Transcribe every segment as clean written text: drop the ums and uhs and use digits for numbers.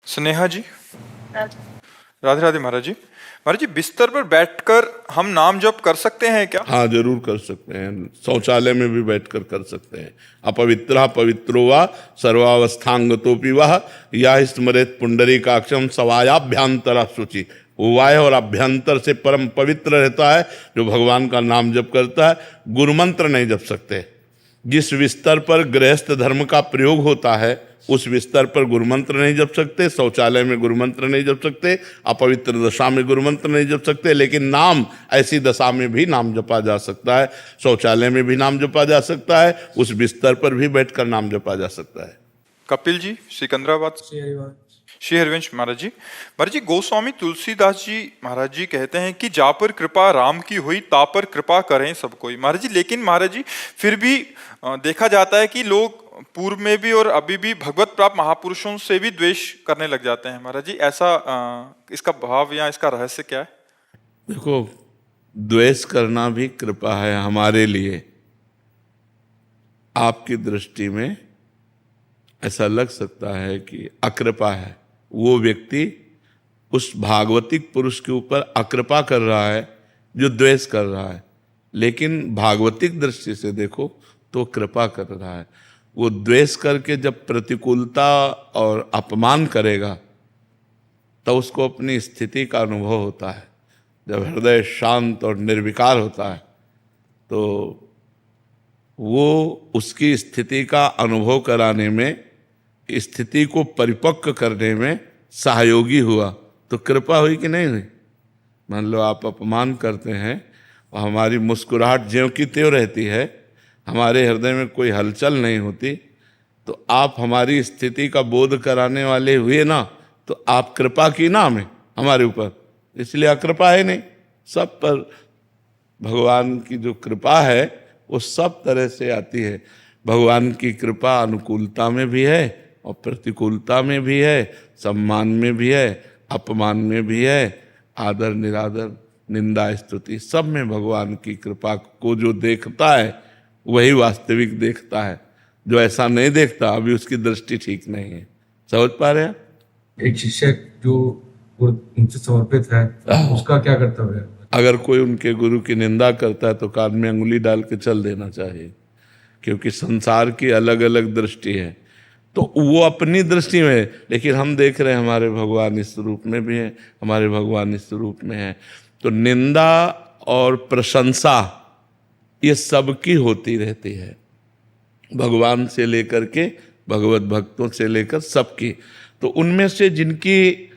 स्नेहा जी, राधे राधे महाराज जी। महाराज जी, बिस्तर पर बैठकर हम नाम जप कर सकते हैं क्या? हाँ, जरूर कर सकते हैं। शौचालय में भी बैठकर कर सकते हैं। अपवित्र पवित्रो वा सर्वावस्थांगतोपि वह या स्मरेत पुंडरीकाक्षम सवायाभ्यंतरा शुचि। वो वाय और अभ्यंतर से परम पवित्र रहता है जो भगवान का नाम जप करता है। गुरुमंत्र नहीं जप सकते। जिस बिस्तर पर गृहस्थ धर्म का प्रयोग होता है उस बिस्तर पर गुरुमंत्र नहीं जप सकते, शौचालय में गुरुमंत्र नहीं जप सकते, अपवित्र दशा में गुरुमंत्र नहीं जप सकते। लेकिन नाम ऐसी दशा में भी नाम जपा जा सकता है, शौचालय में भी नाम जपा जा सकता है, उस बिस्तर पर भी बैठकर नाम जपा जा सकता है। कपिल जी, सिकंदराबाद। श्री हरिवंश महाराज जी, गोस्वामी तुलसीदास जी महाराज जी कहते हैं कि जा पर कृपा राम की हुई ता पर कृपा करें सब कोई। महाराज जी, लेकिन महाराज जी फिर भी देखा जाता है कि लोग पूर्व में भी और अभी भी भगवत प्राप्त महापुरुषों से भी द्वेष करने लग जाते हैं। महाराज जी, ऐसा इसका भाव या इसका रहस्य क्या है? देखो, द्वेष करना भी कृपा है हमारे लिए। आपकी दृष्टि में ऐसा लग सकता है कि अकृपा है, वो व्यक्ति उस भागवतिक पुरुष के ऊपर अकृपा कर रहा है जो द्वेष कर रहा है। लेकिन भागवतिक दृष्टि से देखो तो कृपा कर रहा है। वो द्वेष करके जब प्रतिकूलता और अपमान करेगा तो उसको अपनी स्थिति का अनुभव होता है। जब हृदय शांत और निर्विकार होता है तो वो उसकी स्थिति का अनुभव कराने में, स्थिति को परिपक्व करने में सहयोगी हुआ तो कृपा हुई कि नहीं हुई? मान लो आप अपमान करते हैं और हमारी मुस्कुराहट ज्यों की त्यों रहती है, हमारे हृदय में कोई हलचल नहीं होती, तो आप हमारी स्थिति का बोध कराने वाले हुए ना, तो आप कृपा की ना हमें हमारे ऊपर, इसलिए अकृपा है नहीं। सब पर भगवान की जो कृपा है वो सब तरह से आती है। भगवान की कृपा अनुकूलता में भी है और प्रतिकूलता में भी है, सम्मान में भी है, अपमान में भी है, आदर निरादर, निंदा स्तुति, सब में भगवान की कृपा को जो देखता है वही वास्तविक देखता है। जो ऐसा नहीं देखता अभी उसकी दृष्टि ठीक नहीं है। समझ पा रहे हैं? एक शिष्य जो उनसे समर्पित है उसका क्या कर्तव्य है? अगर कोई उनके गुरु की निंदा करता है तो कान में अंगुली डाल के चल देना चाहिए, क्योंकि संसार की अलग अलग दृष्टि है। तो वो अपनी दृष्टि में है, लेकिन हम देख रहे हैं हमारे भगवान इस रूप में भी हैं, हमारे भगवान इस रूप में हैं। तो निंदा और प्रशंसा ये सबकी होती रहती है, भगवान से लेकर के भगवत भक्तों से लेकर सबकी। तो उनमें से जिनकी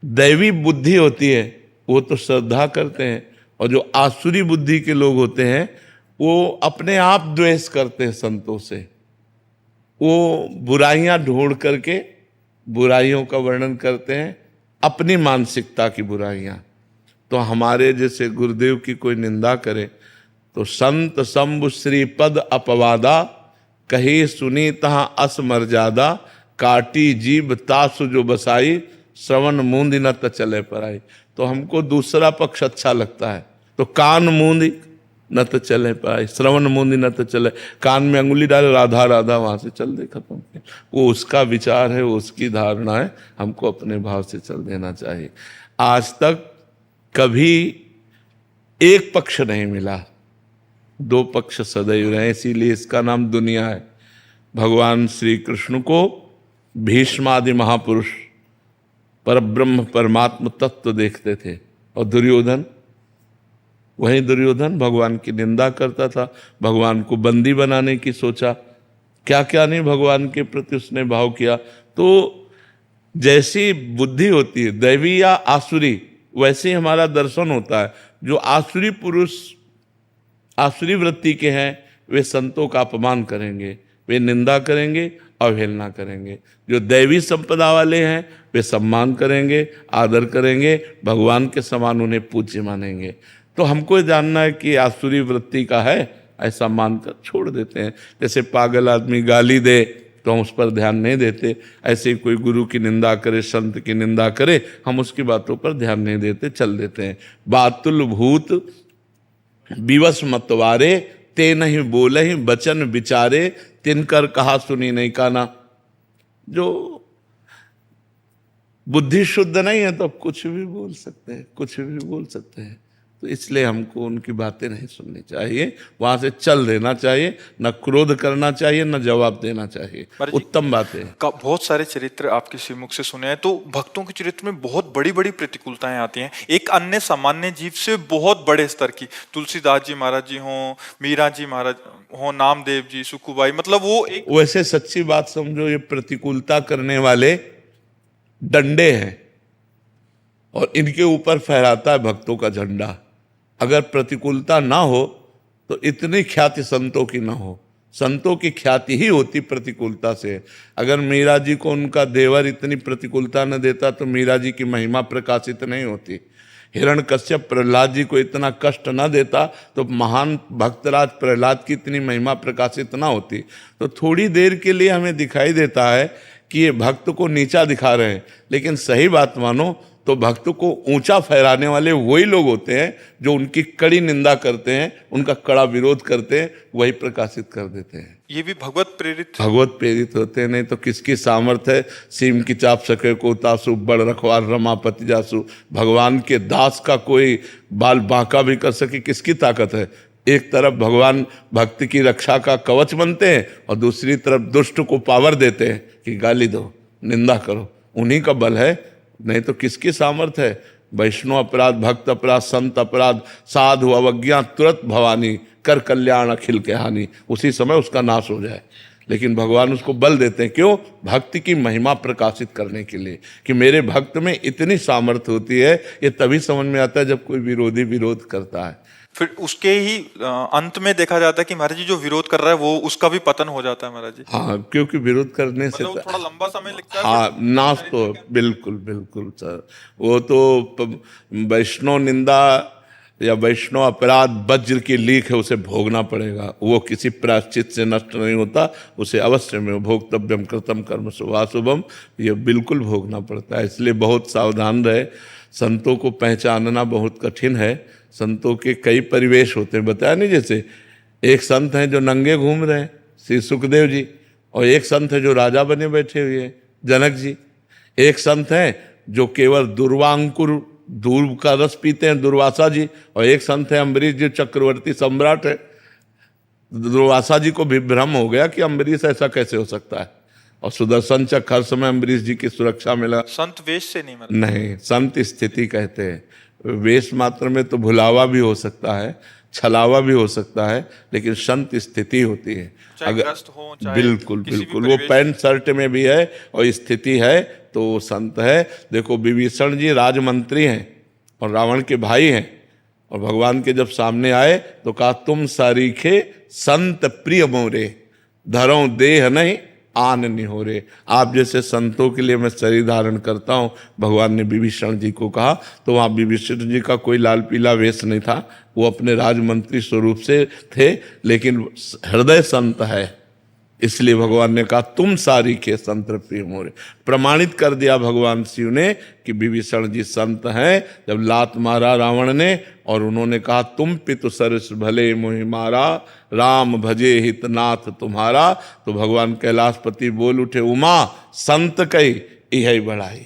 दैवी बुद्धि होती है वो तो श्रद्धा करते हैं, और जो आसुरी बुद्धि के लोग होते हैं वो अपने आप द्वेष करते हैं संतों से। वो बुराइयां ढूंढ करके बुराइयों का वर्णन करते हैं, अपनी मानसिकता की बुराइयां। तो हमारे जैसे गुरुदेव की कोई निंदा करे तो संत शंभु श्री पद अपवादा, कही सुनी तहाँ असमर्यादा, काटी जीभ तासु जो बसाई, श्रवण मूंदी न त चले पराई। तो हमको दूसरा पक्ष अच्छा लगता है, तो कान मूंदी न तो चले पाए, श्रवण मूंदी न तो चले, कान में अंगुली डाले राधा राधा, वहां से चल दे, खत्म। वो उसका विचार है, वो उसकी धारणा है, हमको अपने भाव से चल देना चाहिए। आज तक कभी एक पक्ष नहीं मिला, दो पक्ष सदैव रहे, इसीलिए इसका नाम दुनिया है। भगवान श्री कृष्ण को भीष्मादि महापुरुष परब्रह्म परमात्म तत्व देखते थे, और दुर्योधन, वही दुर्योधन भगवान की निंदा करता था, भगवान को बंदी बनाने की सोचा, क्या क्या नहीं भगवान के प्रति उसने भाव किया। तो जैसी बुद्धि होती है दैवी या आसुरी, वैसे ही हमारा दर्शन होता है। जो आसुरी पुरुष आसुरी वृत्ति के हैं वे संतों का अपमान करेंगे, वे निंदा करेंगे, अवहेलना करेंगे। जो दैवी संपदा वाले हैं वे सम्मान करेंगे, आदर करेंगे, भगवान के समान उन्हें पूज्य मानेंगे। तो हमको जानना है कि आसुरी वृत्ति का है, ऐसा मानकर छोड़ देते हैं। जैसे पागल आदमी गाली दे तो हम उस पर ध्यान नहीं देते, ऐसे कोई गुरु की निंदा करे, संत की निंदा करे, हम उसकी बातों पर ध्यान नहीं देते, चल देते हैं। बातुल भूत विवश मतवारे, ते नहीं बोले ही बचन विचारे, तिनकर कहा सुनी नहीं काना। जो बुद्धि शुद्ध नहीं है तो अब कुछ भी बोल सकते हैं, कुछ भी बोल सकते हैं। तो इसलिए हमको उनकी बातें नहीं सुननी चाहिए, वहां से चल देना चाहिए, न क्रोध करना चाहिए, न जवाब देना चाहिए। उत्तम बातें का बहुत सारे चरित्र आपके श्रीमुख से सुने हैं, तो भक्तों के चरित्र में बहुत बड़ी बड़ी प्रतिकूलताएं आती हैं, एक अन्य सामान्य जीव से बहुत बड़े स्तर की। तुलसीदास जी महाराज जी हों, मीरा जी महाराज हों, नामदेव जी, सुखुबाई, मतलब वो एक वैसे सच्ची बात समझो, ये प्रतिकूलता करने वाले डंडे हैं और इनके ऊपर फहराता है भक्तों का झंडा। अगर प्रतिकूलता ना हो तो इतनी ख्याति संतों की ना हो। संतों की ख्याति ही होती प्रतिकूलता से। अगर मीरा जी को उनका देवर इतनी प्रतिकूलता न देता तो मीरा जी की महिमा प्रकाशित नहीं होती। हिरण्यकश्यप प्रहलाद जी को इतना कष्ट न देता तो महान भक्तराज प्रहलाद की इतनी महिमा प्रकाशित ना होती। तो थोड़ी देर के लिए हमें दिखाई देता है कि ये भक्त को नीचा दिखा रहे हैं, लेकिन सही बात मानो तो भक्त को ऊंचा फहराने वाले वही लोग होते हैं जो उनकी कड़ी निंदा करते हैं, उनका कड़ा विरोध करते हैं, वही प्रकाशित कर देते हैं। ये भी भगवत प्रेरित होते हैं। नहीं तो किसकी सामर्थ्य है सीम की चाप सके को तासु, बड़ रखवार रमापति जासु। भगवान के दास का कोई बाल बांका भी कर सके, किसकी ताकत है? एक तरफ भगवान भक्ति की रक्षा का कवच बनते हैं और दूसरी तरफ दुष्ट को पावर देते हैं कि गाली दो, निंदा करो, उन्हीं का बल है, नहीं तो किसकी सामर्थ्य है? वैष्णव अपराध, भक्त अपराध, संत अपराध, साधु अवज्ञा तुरंत भवानी, कर कल्याण अखिल के हानि, उसी समय उसका नाश हो जाए। लेकिन भगवान उसको बल देते हैं, क्यों? भक्ति की महिमा प्रकाशित करने के लिए, कि मेरे भक्त में इतनी सामर्थ्य होती है। ये तभी समझ में आता है जब कोई विरोधी विरोध करता है। फिर उसके ही अंत में देखा जाता है कि महाराज जी जो विरोध कर रहा है वो उसका भी पतन हो जाता है महाराज जी। हाँ, क्योंकि विरोध करने से थोड़ा लंबा समय लगता है। हाँ, नाश तो बिल्कुल बिल्कुल सर। वो तो वैष्णव निंदा या वैष्णव अपराध वज्र की लीक है, उसे भोगना पड़ेगा। वो किसी प्रायश्चित से नष्ट नहीं होता, उसे अवश्य में भोक्तव्यम कृतम कर्म शुभाशुभम, ये बिल्कुल भोगना पड़ता है। इसलिए बहुत सावधान रहे। संतों को पहचानना बहुत कठिन है। संतों के कई परिवेश होते हैं, बताया नहीं, जैसे एक संत हैं जो नंगे घूम रहे हैं, श्री सुखदेव जी, और एक संत है जो राजा बने बैठे हुए हैं, जनक जी। एक संत हैं जो केवल दुर्वांकुर दूर का रस पीते हैं, दुर्वासा जी, और एक संत है अम्बरीश जी, चक्रवर्ती सम्राट है। दुर्वासा जी को भी भ्रम हो गया कि अम्बरीश ऐसा कैसे हो सकता है, और सुदर्शन चक्र हर समय अम्बरीश जी की सुरक्षा मिला। संत वेश से नहीं मरते। नहीं, संत स्थिति कहते हैं। वेश मात्र में तो भुलावा भी हो सकता है, छलावा भी हो सकता है, लेकिन संत स्थिति होती है। अगर बिल्कुल बिल्कुल वो पैंट शर्ट में भी है और स्थिति है तो वो संत है। देखो विभीषण जी राजमंत्री हैं और रावण के भाई हैं, और भगवान के जब सामने आए तो कहा तुम सारीखे संत प्रिय मोरे, धरो देह नहीं आन निहोरे। आप जैसे संतों के लिए मैं शरीर धारण करता हूँ, भगवान ने विभीषण जी को कहा। तो वहाँ विभीषण जी का कोई लाल पीला वेश नहीं था, वो अपने राजमंत्री स्वरूप से थे, लेकिन हृदय संत है। इसलिए भगवान ने कहा तुम सारी के संत प्रिय मोरे। प्रमाणित कर दिया भगवान शिव ने कि विभीषण जी संत हैं। जब लात मारा रावण ने और उन्होंने कहा तुम पितु सरस भले मोहि मारा, राम भजे हितनाथ तुम्हारा, तो भगवान कैलाशपति बोल उठे उमा संत कही यही बढ़ाई,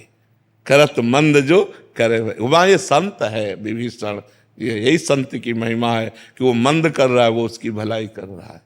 करत मंद जो करे। उमा ये संत है विभीषण, यही संत की महिमा है कि वो मंद कर रहा है, वो उसकी भलाई कर रहा है।